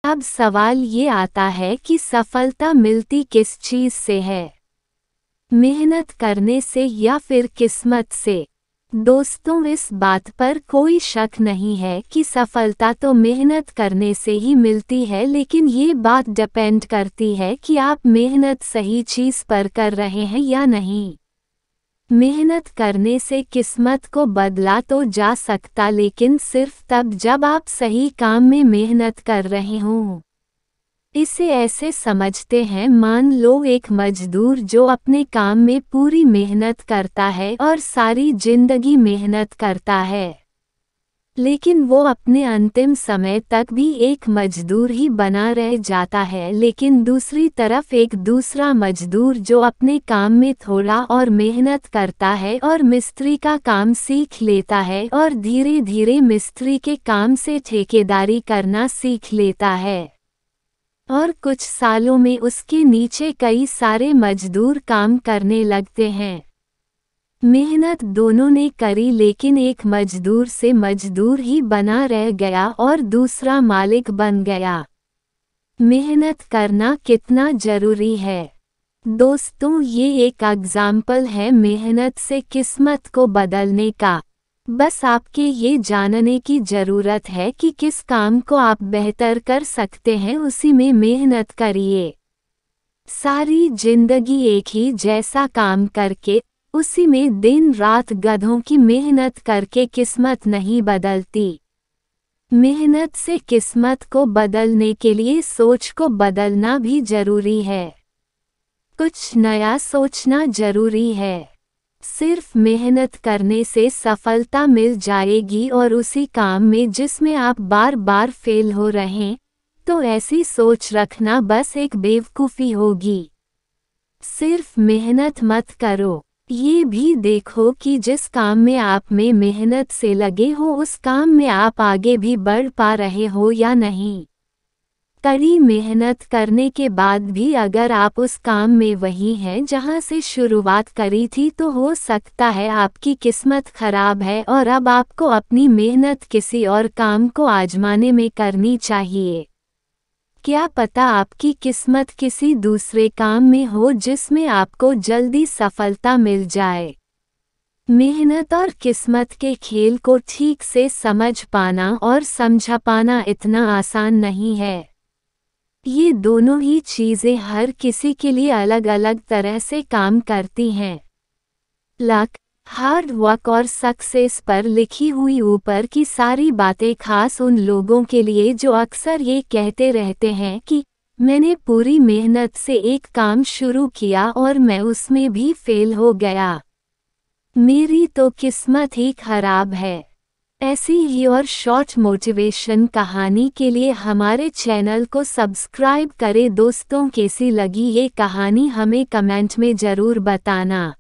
अब सवाल ये आता है कि सफलता मिलती किस चीज़ से है? मेहनत करने से या फिर किस्मत से? दोस्तों, इस बात पर कोई शक नहीं है कि सफलता तो मेहनत करने से ही मिलती है, लेकिन ये बात डिपेंड करती है कि आप मेहनत सही चीज़ पर कर रहे हैं या नहीं। मेहनत करने से किस्मत को बदला तो जा सकता, लेकिन सिर्फ तब जब आप सही काम में मेहनत कर रहे हों। इसे ऐसे समझते हैं, मान लो एक मजदूर जो अपने काम में पूरी मेहनत करता है और सारी जिंदगी मेहनत करता है, लेकिन वो अपने अंतिम समय तक भी एक मजदूर ही बना रह जाता है। लेकिन दूसरी तरफ एक दूसरा मजदूर जो अपने काम में थोड़ा और मेहनत करता है और मिस्त्री का काम सीख लेता है और धीरे धीरे मिस्त्री के काम से ठेकेदारी करना सीख लेता है, और कुछ सालों में उसके नीचे कई सारे मजदूर काम करने लगते हैं। मेहनत दोनों ने करी, लेकिन एक मजदूर से मजदूर ही बना रह गया और दूसरा मालिक बन गया। मेहनत करना कितना जरूरी है? दोस्तों, ये एक एग्जाम्पल है मेहनत से किस्मत को बदलने का। बस आपके ये जानने की ज़रूरत है कि किस काम को आप बेहतर कर सकते हैं, उसी में मेहनत करिए। सारी जिंदगी एक ही जैसा काम करके, उसी में दिन रात गधों की मेहनत करके किस्मत नहीं बदलती। मेहनत से किस्मत को बदलने के लिए सोच को बदलना भी जरूरी है। कुछ नया सोचना जरूरी है। सिर्फ मेहनत करने से सफलता मिल जाएगी और उसी काम में जिसमें आप बार बार फेल हो रहे हैं, तो ऐसी सोच रखना बस एक बेवकूफ़ी होगी। सिर्फ मेहनत मत करो, ये भी देखो कि जिस काम में आप में मेहनत से लगे हो उस काम में आप आगे भी बढ़ पा रहे हो या नहीं। कड़ी मेहनत करने के बाद भी अगर आप उस काम में वही हैं जहां से शुरुआत करी थी, तो हो सकता है आपकी किस्मत खराब है और अब आपको अपनी मेहनत किसी और काम को आजमाने में करनी चाहिए। क्या पता आपकी किस्मत किसी दूसरे काम में हो जिसमें आपको जल्दी सफलता मिल जाए। मेहनत और किस्मत के खेल को ठीक से समझ पाना और समझा पाना इतना आसान नहीं है। ये दोनों ही चीज़ें हर किसी के लिए अलग अलग तरह से काम करती हैं। लक, हार्ड वर्क और सक्सेस पर लिखी हुई ऊपर की सारी बातें खास उन लोगों के लिए जो अक्सर ये कहते रहते हैं कि मैंने पूरी मेहनत से एक काम शुरू किया और मैं उसमें भी फेल हो गया, मेरी तो किस्मत ही खराब है। ऐसी ही और शॉर्ट मोटिवेशन कहानी के लिए हमारे चैनल को सब्सक्राइब करें। दोस्तों, कैसी लगी ये कहानी हमें कमेंट में ज़रूर बताना।